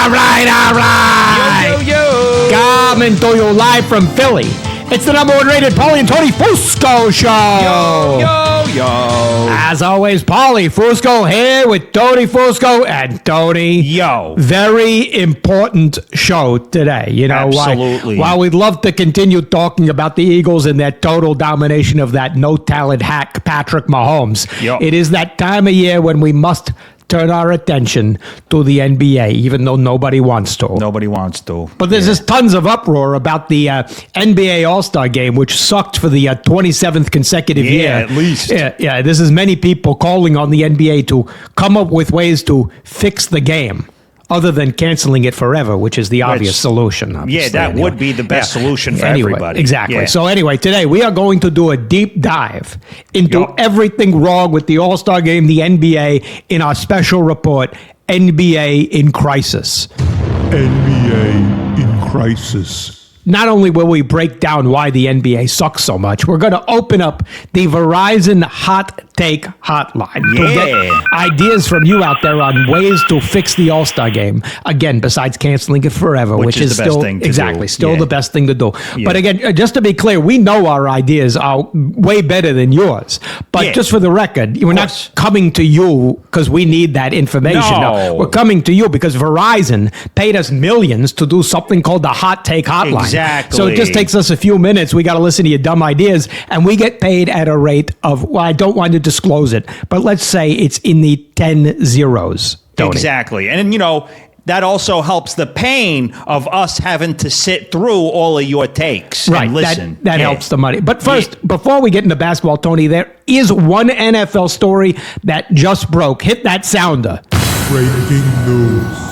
All right. Yo. Coming to you live from Philly. It's the number one rated Paulie Tony Fusco show. Yo. As always, Paulie Fusco here with Tony Fusco and Tony. Yo. Very important show today. You know, Absolutely. while we'd love to continue talking about the Eagles and their total domination of that no-talent hack, Patrick Mahomes, it is that time of year when we must turn our attention to the NBA, even though nobody wants to. Nobody wants to. But there's just tons of uproar about the NBA All-Star Game, which sucked for the 27th consecutive year. At least. Yeah, there's as many people calling on the NBA to come up with ways to fix the game, other than canceling it forever, which is the obvious solution. Yeah, that would be the best solution for everybody. Exactly. Yeah. So anyway, today we are going to do a deep dive into everything wrong with the All-Star Game, the NBA, in our special report, NBA in Crisis. NBA in Crisis. Not only will we break down why the NBA sucks so much, we're going to open up the Verizon Hot Take Hotline to get ideas from you out there on ways to fix the All-Star Game. Again, besides canceling it forever, which is the still best thing to do. still the best thing to do. Yeah. But again, just to be clear, we know our ideas are way better than yours. But just for the record, we're not coming to you because we need that information. No, we're coming to you because Verizon paid us millions to do something called the Hot Take Hotline. Exactly. So it just takes us a few minutes. We got to listen to your dumb ideas, and we get paid at a rate of, well, I don't want to disclose it, but let's say it's in the 10 zeros. Tony. Exactly. And, you know, that also helps the pain of us having to sit through all of your takes and listen. That helps the money. But first, before we get into basketball, Tony, there is one NFL story that just broke. Hit that sounder. Breaking news.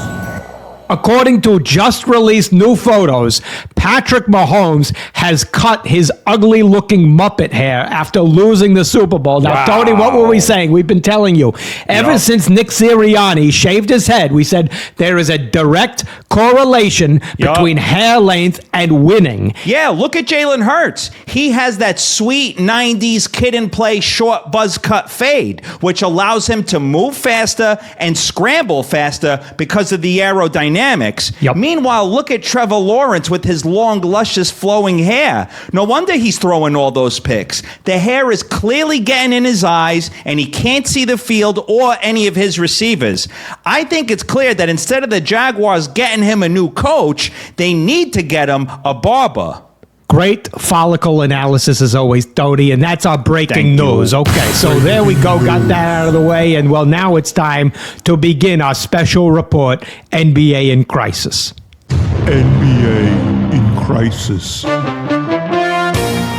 According to just released new photos, Patrick Mahomes has cut his ugly-looking Muppet hair after losing the Super Bowl. Now, Tony, what were we saying? We've been telling you. Ever since Nick Sirianni shaved his head, we said there is a direct correlation between hair length and winning. Yeah, look at Jalen Hurts. He has that sweet 90s kid-and-play short buzz-cut fade, which allows him to move faster and scramble faster because of the aerodynamics. Meanwhile, look at Trevor Lawrence with his long, luscious, flowing hair. No wonder he's throwing all those picks. The hair is clearly getting in his eyes, and he can't see the field or any of his receivers. I think it's clear that instead of the Jaguars getting him a new coach, they need to get him a barber. Great follicle analysis as always, Tony, and that's our breaking news. Okay, so there we go, got that out of the way, and well, now it's time to begin our special report, NBA in Crisis. NBA in Crisis.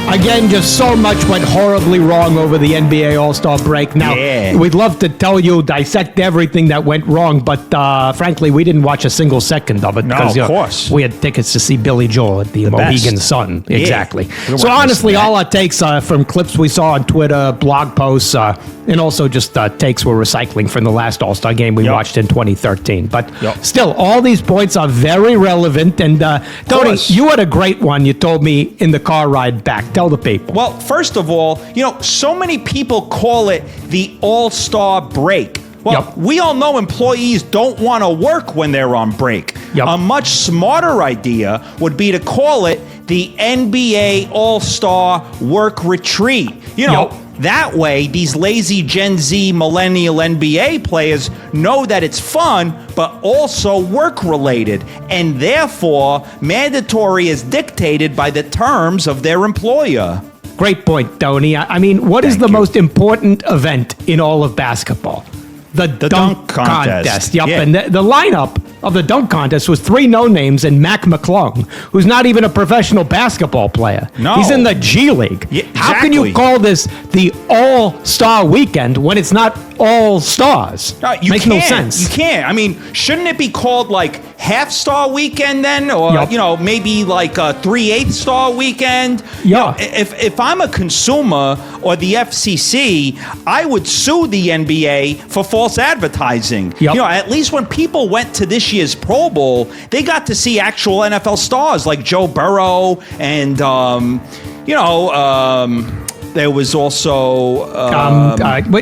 Again, just so much went horribly wrong over the NBA All-Star break. Now, we'd love to tell you, dissect everything that went wrong, but frankly, we didn't watch a single second of it. No, because, of course. We had tickets to see Billy Joel at the Mohegan Sun. Yeah. Exactly. So honestly, all our takes from clips we saw on Twitter, blog posts, and also just takes we're recycling from the last All-Star game we watched in 2013. But still, all these points are very relevant. And Tony, you had a great one you told me in the car ride back. Tell the people. Well, first of all, you know, so many people call it the All-Star break. Well, we all know employees don't want to work when they're on break. A much smarter idea would be to call it the NBA All-Star Work Retreat. You know, that way these lazy Gen Z millennial NBA players know that it's fun, but also work-related, and therefore mandatory as dictated by the terms of their employer. Great point, Tony. I mean, what is the most important event in all of basketball? The dunk contest. And the lineup of the dunk contest was 3 no-names and Mac McClung, who's not even a professional basketball player. No. He's in the G League. Yeah, How can you call this the All-Star Weekend when it's not All-Stars? Makes no sense. You can't. I mean, shouldn't it be called like Half-Star Weekend then? Or, you know, maybe like a 3/8 star weekend? You know, if I'm a consumer or the FCC, I would sue the NBA for false advertising. You know, at least when people went to this year's Pro Bowl, they got to see actual NFL stars like Joe Burrow and, there was also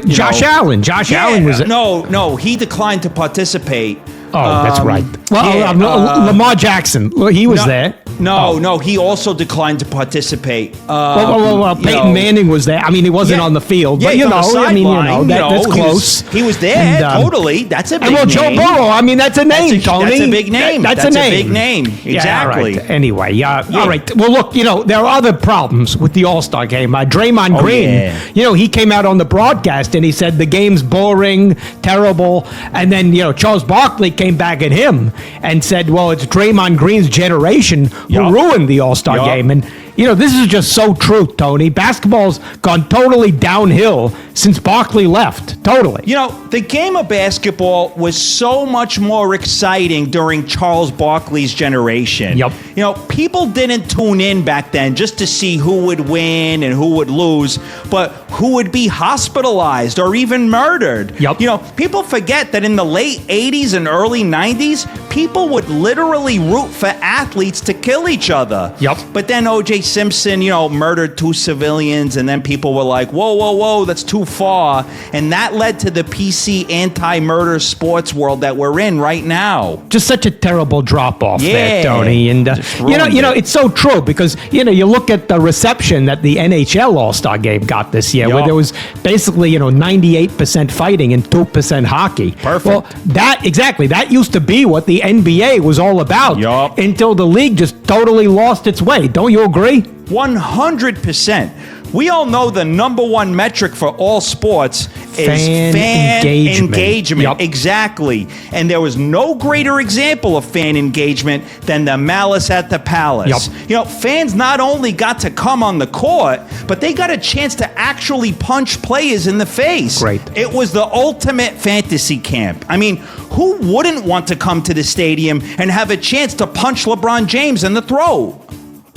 Josh Allen. Josh Allen was no, he declined to participate. Oh, that's right. Well, Lamar Jackson, he was there. No, he also declined to participate. Peyton Manning was there. I mean, he wasn't on the field, but that's close. He was there, totally. That's a big name. Joe Burrow, I mean, that's a name, Tony. That's a big name. That's a big name. Exactly. Yeah, all right. Anyway, all right. Well, look, there are other problems with the All-Star game. Draymond Green, he came out on the broadcast and he said the game's boring, terrible, and then, Charles Barkley came back at him and said, well, it's Draymond Green's generation who ruined the All-Star game. And, this is just so true, Tony. Basketball's gone totally downhill since Barkley left. Totally. The game of basketball was so much more exciting during Charles Barkley's generation. Yep. People didn't tune in back then just to see who would win and who would lose, but who would be hospitalized or even murdered. Yep. People forget that in the late 80s and early 90s, people would literally root for athletes to kill each other. Yep. But then O.J. Simpson, murdered 2 civilians, and then people were like, whoa, that's too far. And that led to the PC anti-murder sports world that we're in right now. Just such a terrible drop-off there, Tony. And, it's so true because, you look at the reception that the NHL All-Star Game got this year, where there was basically, 98% fighting and 2% hockey. Perfect. Well, that used to be what the NBA was all about until the league just totally lost its way. Don't you agree? 100%. We all know the number one metric for all sports is fan engagement. Yep. Exactly. And there was no greater example of fan engagement than the Malice at the Palace. Yep. Fans not only got to come on the court, but they got a chance to actually punch players in the face. Great. It was the ultimate fantasy camp. I mean, who wouldn't want to come to the stadium and have a chance to punch LeBron James in the throat?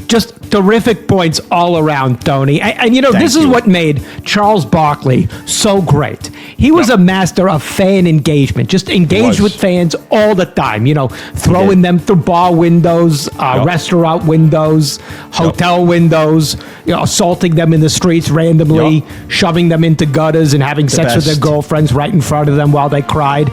Just terrific points all around, Tony. And this is what made Charles Barkley so great. He was a master of fan engagement, just engaged with fans all the time, throwing them through bar windows, restaurant windows, hotel windows, assaulting them in the streets randomly, shoving them into gutters and having sex with their girlfriends right in front of them while they cried.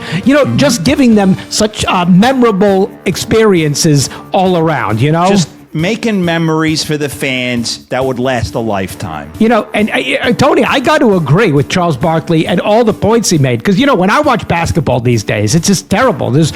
Just giving them such memorable experiences all around, Just making memories for the fans that would last a lifetime. And Tony, I got to agree with Charles Barkley and all the points he made. Because, when I watch basketball these days, it's just terrible. There's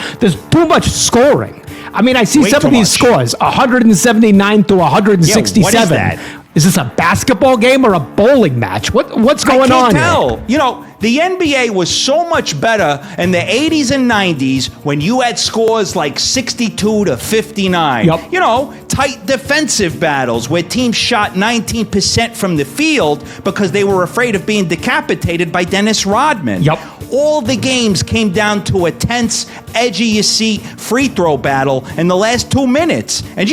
too much scoring. I mean, I see some of these scores, 179 to 167. What is that? Is this a basketball game or a bowling match? What's going on here? I can't tell. The NBA was so much better in the 80s and 90s when you had scores like 62 to 59. Tight defensive battles where teams shot 19% from the field because they were afraid of being decapitated by Dennis Rodman. All the games came down to a tense, edge-of-your-seat free throw battle in the last 2 minutes. And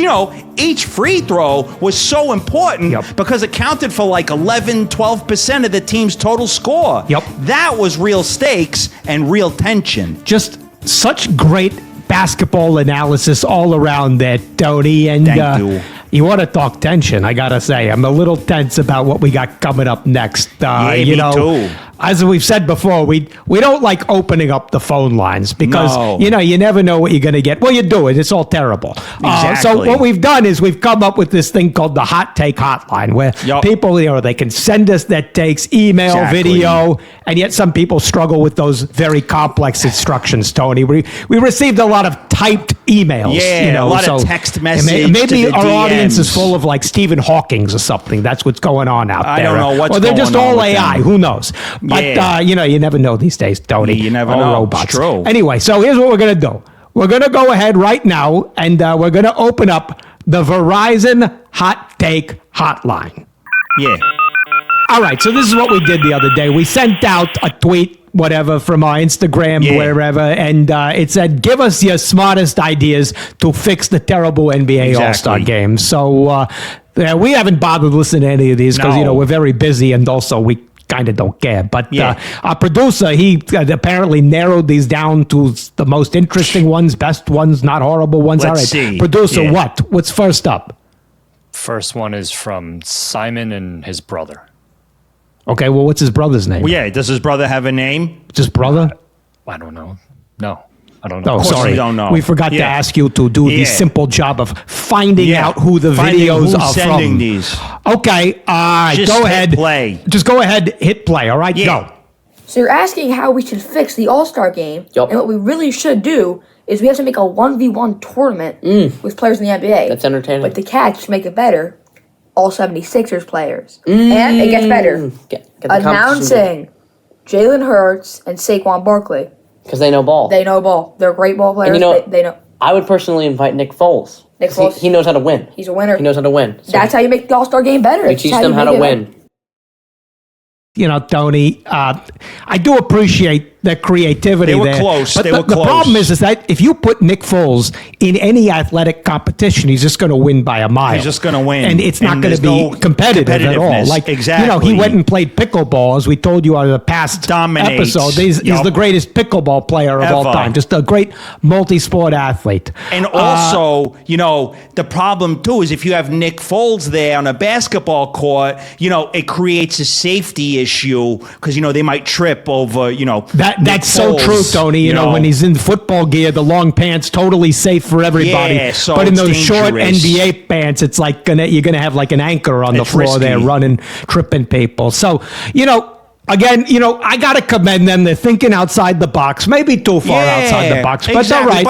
each free throw was so important because it counted for like 11, 12% of the team's total score. That was real stakes and real tension. Just such great basketball analysis all around there, Tony. And Thank you. You want to talk tension, I got to say. I'm a little tense about what we got coming up next. Me too. As we've said before, we don't like opening up the phone lines because, you never know what you're going to get. Well, you do it. It's all terrible. Exactly. So what we've done is we've come up with this thing called the Hot Take Hotline where people, they can send us their takes, email, video, and yet some people struggle with those very complex instructions, Tony. We received a lot of typed emails. A lot of text messages. Maybe our audience is full of like Stephen Hawking's or something. That's what's going on out there. I don't know what's going on. Or they're just all AI. Them. Who knows? But, you never know these days, Tony. You never all know. Robots. It's true. Anyway, so here's what we're going to do. We're going to go ahead right now, and we're going to open up the Verizon Hot Take Hotline. All right, so this is what we did the other day. We sent out a tweet, whatever, from our Instagram, wherever, and it said, give us your smartest ideas to fix the terrible NBA All-Star game. So we haven't bothered listening to any of these because, we're very busy, and also we kind of don't care. But our producer, he apparently narrowed these down to the most interesting ones, best ones, not horrible ones. Let's see. Producer, what's first up? First one is from Simon and his brother. Okay, well, what's his brother's name? Does his brother have a name? Just brother? I don't know. No. I don't know. Oh, course sorry. we don't know. We forgot to Yeah. ask you to do the Yeah. simple job of finding out who the Finding videos who's are sending from. these. Okay, Just go hit ahead. play. Just go ahead, hit play. All right, Yeah. go. So you're asking how we should fix the All-Star game, Yup. and what we really should do is we have to make a 1v1 tournament with players in the NBA. That's entertaining. But the catch to make it better, all 76ers players. And it gets better. Get the competition Announcing Jalen Hurts and Saquon Barkley. because they know ball. They know ball. They're great ball players. And you know, they know. I would personally invite Nick Foles. Nick 'Cause Foles. He knows how to win. He's a winner. He knows how to win. So That's how you make the All-Star game better. you It's teach them how to make it win. better. You know, Tony, I do appreciate the creativity They were there. close. But They the, were the close. problem is that if you put Nick Foles in any athletic competition, he's just going to win by a mile. He's just gonna win. And it's not And going to there's be no competitive at all. competitiveness. Like, Exactly. you know, he went and played pickleball, as we told you on the past Dominates. episode. He's Yup. the greatest pickleball player of all Ever. time. Just a great multi-sport athlete. And also, you know, the problem too is if you have Nick Foles there on a basketball court, you know, it creates a safety issue because, you know, they might trip over, you know, That's Nick so Foles, true, Tony. You know, when he's in football gear, the long pants, totally safe for everybody. Yeah, so but in it's those short dangerous. NBA pants, it's like you're gonna have like an anchor on the It's floor there, risky. running, tripping people. So, you know. Again, you know, I got to commend them. They're thinking outside the box, maybe too far outside the box, but exactly, all right.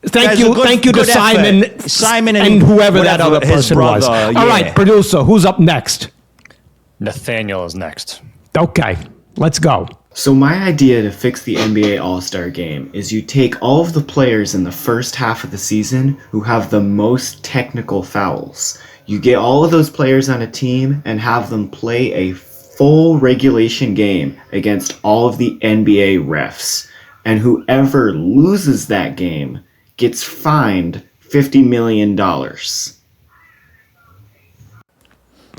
but Thank that's you, a good- thank you to good effort. Simon, Simon and whoever that whatever other his person was. brother, All yeah. right, producer, who's up next? Nathaniel is next. Okay, let's go. So my idea to fix the NBA All-Star Game is you take all of the players in the first half of the season who have the most technical fouls. You get all of those players on a team and have them play a full regulation game against all of the NBA refs. And whoever loses that game gets fined $50 million.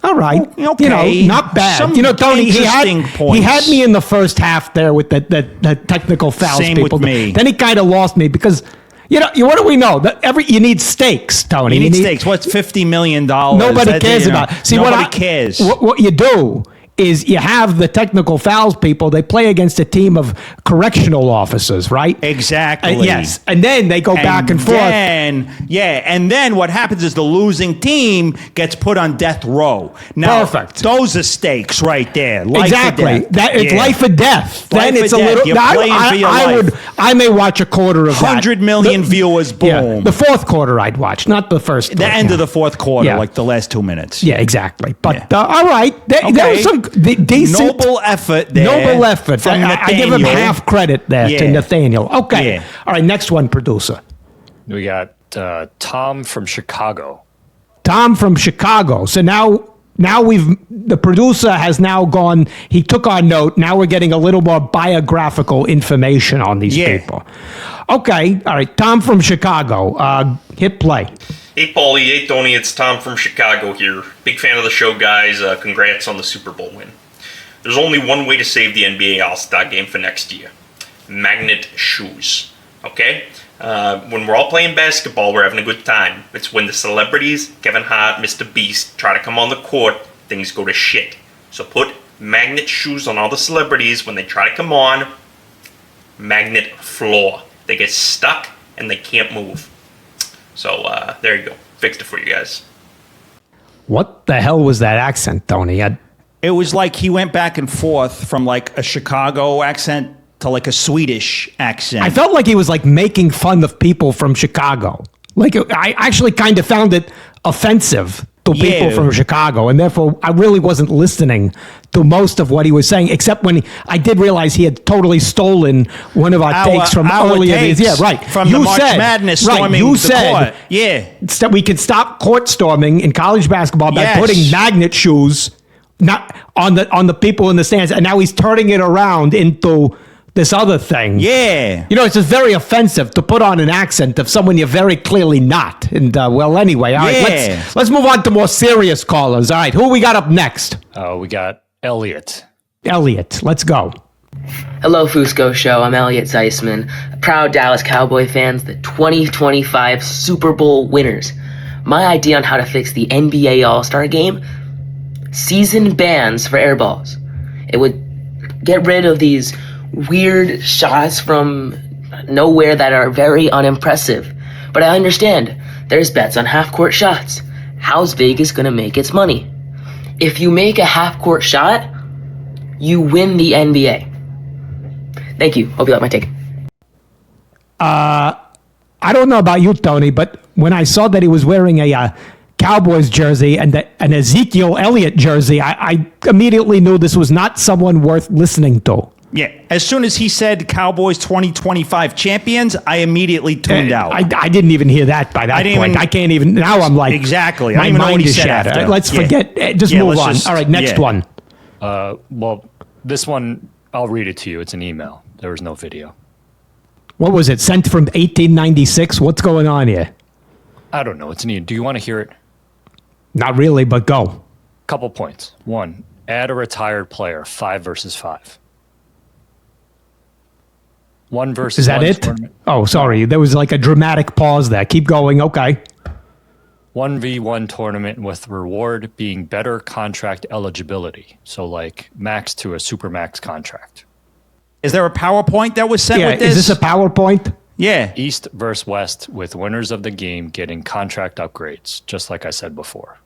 All right. Okay. You know, not bad. Some you know, Tony, he had interesting me in the first half there with the technical fouls. Same people. with me. Then he kind of lost me because, you know, what do we know? That you need stakes, Tony. You need stakes. What's $50 million? Nobody cares about it. See, nobody cares. What you do is you have the technical fouls people. They play against a team of correctional officers, right? Exactly. Yes. And then they go back and forth. And then what happens is the losing team gets put on death row. Now, Perfect. Those are stakes right there. Life or Exactly. death. That it's Yeah. life or death. Life Then or it's a death. little. You're playing for your life. I may watch a quarter of that. 100 million viewers, Yeah, boom. the fourth quarter I'd watch, not the first. The end of the fourth quarter, Yeah. like the last 2 minutes. Yeah, exactly. But Yeah. all right, there was some decent. Noble effort there. Noble effort. From I give him Nathaniel. half credit there to Yeah. Nathaniel. Okay. Yeah. All right, next one, producer. We got Tom from Chicago. Tom from Chicago. So now the producer has now gone, he took our note. Now we're getting a little more biographical information on these Yeah. people. Okay. All right. Tom from Chicago. Hit play. Hey Paulie, hey Tony, it's Tom from Chicago here. Big fan of the show, guys. Congrats on the Super Bowl win. There's only one way to save the NBA All-Star Game for next year. Magnet shoes. Okay? When we're all playing basketball, we're having a good time. It's when the celebrities, Kevin Hart, Mr. Beast, try to come on the court, things go to shit. So put magnet shoes on all the celebrities when they try to come on. Magnet floor. They get stuck and they can't move. So there you go. Fixed it for you guys. What the hell was that accent, Tony? It was like he went back and forth from like a Chicago accent to like a Swedish accent. I felt like he was like making fun of people from Chicago. Like I actually kind of found it offensive to people Yeah. from Chicago, and therefore I really wasn't listening to most of what he was saying, except when I did realize he had totally stolen one of our takes from our earlier. takes Yeah, right. From the March Madness storming you the said court. Yeah. that we could stop court storming in college basketball by Yes. putting magnet shoes not on the people in the stands, and now he's turning it around into this other thing. Yeah. You know, it's just very offensive to put on an accent of someone you're very clearly not. And well, anyway, all right, Yeah. let's move on to more serious callers. All right, who we got up next? We got Elliot. Elliot, let's go. Hello, Fusco Show. I'm Elliot Zeisman, proud Dallas Cowboy fans, the 2025 Super Bowl winners. My idea on how to fix the NBA All-Star Game? Season bans for air balls. It would get rid of these weird shots from nowhere that are very unimpressive. But I understand there's bets on half-court shots. How's Vegas going to make its money? If you make a half-court shot, you win the NBA. Thank you. Hope you like my take. I don't know about you, Tony, but when I saw that he was wearing a Cowboys jersey and an Ezekiel Elliott jersey, I immediately knew this was not someone worth listening to. Yeah. As soon as he said Cowboys 2025 champions, I immediately tuned out. I didn't even hear that by that point. I can't even. Now I'm like, exactly. My I don't even know mind what he is said shattered. after. Let's Yeah. forget. Just Yeah, move let's on. just- All right, next yeah. one. Well, this one, I'll read it to you. It's an email. There was no video. What was it? Sent from 1896? What's going on here? I don't know. It's an email. Do you want to hear it? Not really, but go. Couple points. One, add a retired player, 5 versus 5. 1 versus Is that 1 it? tournament. Oh, sorry. There was like a dramatic pause there. Keep going. Okay. 1v1 tournament with reward being better contract eligibility. So like max to a super max contract. Is there a PowerPoint that was sent Yeah, with this? is this a PowerPoint? Yeah. East versus West with winners of the game getting contract upgrades, just like I said before.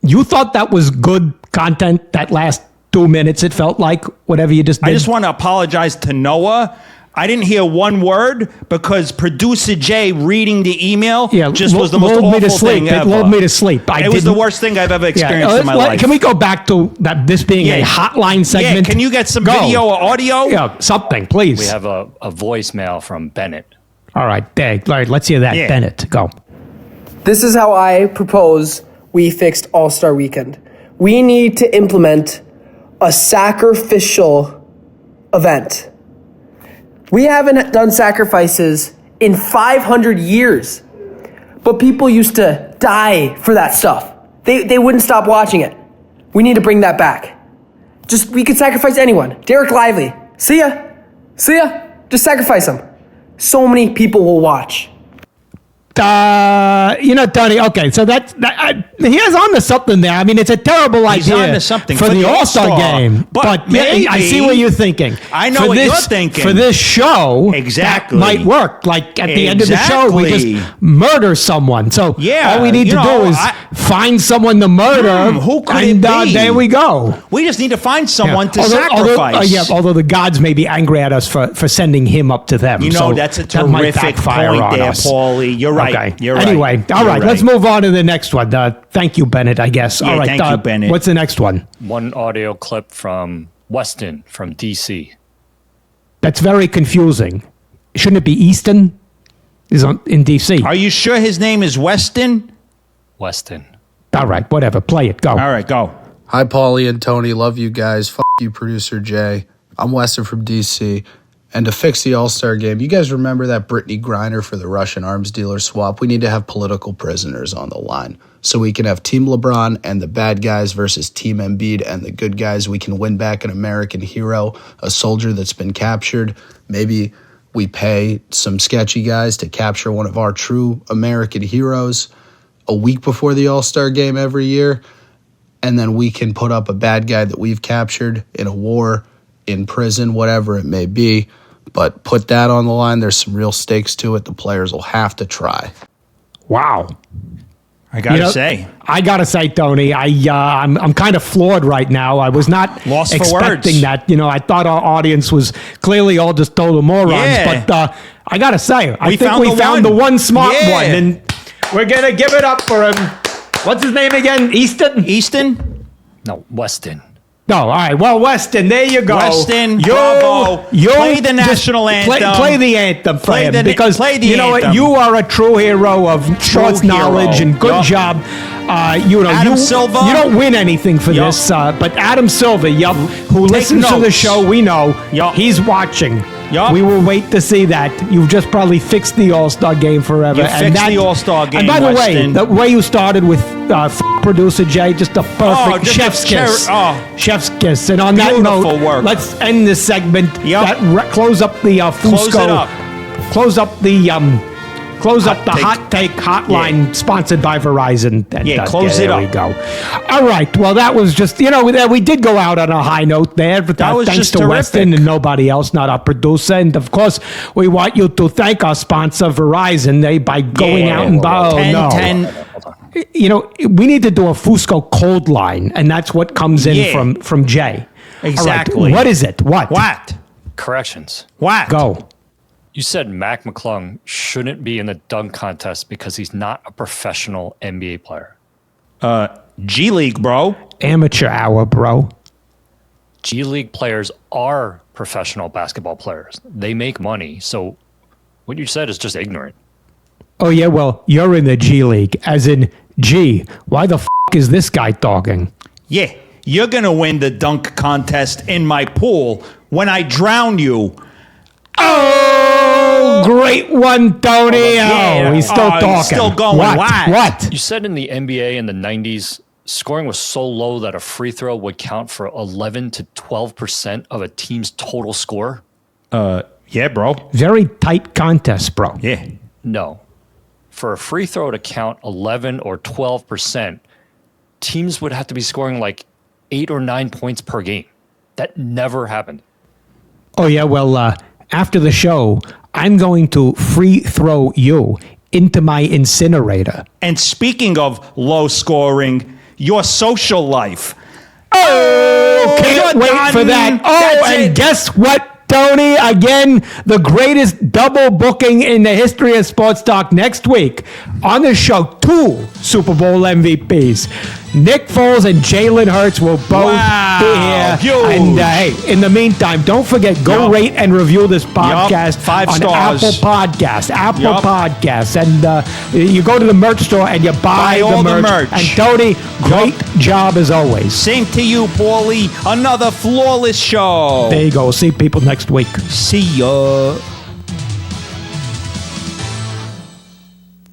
You thought that was good content, that last 2 minutes, it felt like, whatever you just did? I just want to apologize to Noah. I didn't hear one word because producer Jay reading the email just was the most lulled awful me to sleep. thing It ever. lulled me to sleep. It was the worst thing I've ever experienced in my life. Can we go back to that? This being a hotline segment? Yeah, can you get some Go. video or audio? Yeah, something, please. We have a voicemail from Bennett. All right, let's hear that. Yeah. Bennett, go. This is how I propose we fixed All-Star Weekend. We need to implement a sacrificial event. We haven't done sacrifices in 500 years, but people used to die for that stuff. They wouldn't stop watching it. We need to bring that back. We could sacrifice anyone. Derek Lively, see ya. Just sacrifice him. So many people will watch. Tony, okay, so he is on to something there. I mean, it's a terrible He's idea on to something for the All-Star game. But yeah, maybe, I see what you're thinking. I know what you're thinking. For this show, Exactly. that might work. Like, at the end of the show, we Exactly. just murder someone. So Yeah, all we need to do is find someone to murder. who could and, it be? There we go. We just need to find someone to Although, sacrifice. although the gods may be angry at us for sending him up to them. You know, So that's a that might terrific backfire point on there, us. Paulie. You're right. Okay. You're right. Anyway, all You're right, let's move on to the next one. Thank you, Bennett, I guess. Yeah, all right, thank you, Bennett. What's the next one? One audio clip from Weston from DC. That's very confusing. Shouldn't it be Easton? He's in D.C. Are you sure his name is Weston? Weston. All right, whatever. Play it. Go. All right, go. Hi, Paulie and Tony. Love you guys. Fuck you, producer Jay. I'm Weston from DC. And to fix the All-Star game, you guys remember that Brittany Griner for the Russian arms dealer swap? We need to have political prisoners on the line. So we can have Team LeBron and the bad guys versus Team Embiid and the good guys. We can win back an American hero, a soldier that's been captured. Maybe we pay some sketchy guys to capture one of our true American heroes a week before the All-Star game every year. And then we can put up a bad guy that we've captured in a war, in prison, whatever it may be. But put that on the line. There's some real stakes to it. The players will have to try. Wow. I gotta say, Tony, I'm kind of floored right now. I was not Lost for expecting words. that. I thought our audience was clearly all just total morons. Yeah. But I gotta say, I We think found we the found one. the one smart Yeah. one, and we're gonna give it up for him. What's his name again? Easton? No, Weston. No, all right. Well, Weston, there you go. Weston, bravo. Play the national anthem. Play the anthem for Play him the- because play the you know what? anthem. You are a true hero of sports hero. knowledge and good Yup. job. Adam Silva. You don't win anything for Yup. this, but Adam Silva, who Take listens to the notes. show, we know Yup. he's watching. Yup. We will wait to see that. You've just probably fixed the All-Star game forever. You fixed the All-Star game, And by the Weston. way, the way you started with producer Jay, just a perfect just a chef's kiss. oh. Chef's kiss. And on that Beautiful note, work. let's end this segment. Yup. Close up the Fusco. Close it up. Close up the Close up the Hot Take Hotline, sponsored by Verizon. And, close it there up. we go. All right. Well, that was just, we did go out on a high note there. But That was thanks just to terrific. Weston and nobody else, not our producer. And, of course, we want you to thank our sponsor, Verizon, by going out and buying. We need to do a Fusco cold line, and that's what comes in from Jay. Exactly. All right, what is it? What? Corrections. What? Go. You said Mac McClung shouldn't be in the dunk contest because he's not a professional NBA player. G League, bro. Amateur hour, bro. G League players are professional basketball players. They make money. So what you said is just ignorant. Oh, yeah, well, you're in the G League, as in, G, why the is this guy talking? Yeah, you're going to win the dunk contest in my pool when I drown you. Oh, great one, Tony. He's still talking. He's still going. What? You said in the NBA in the 90s, scoring was so low that a free throw would count for 11 to 12% of a team's total score? Yeah, bro. Very tight contest, bro. Yeah. No. For a free throw to count 11 or 12%, teams would have to be scoring like 8 or 9 points per game. That never happened. Oh, yeah, well, after the show, I'm going to free throw you into my incinerator. And speaking of low scoring, your social life. Oh, can't wait for that. Oh, and guess what, Tony? Again, the greatest double booking in the history of sports talk next week. On the show, 2 Super Bowl MVPs. Nick Foles and Jalen Hurts will both be here. Huge. And hey, in the meantime, don't forget, go rate and review this podcast 5 on stars. Apple Podcasts. And you go to the merch store and you buy all the the merch. And Tony, great job as always. Same to you, Paulie. Another flawless show. There you go. See people next week. See ya.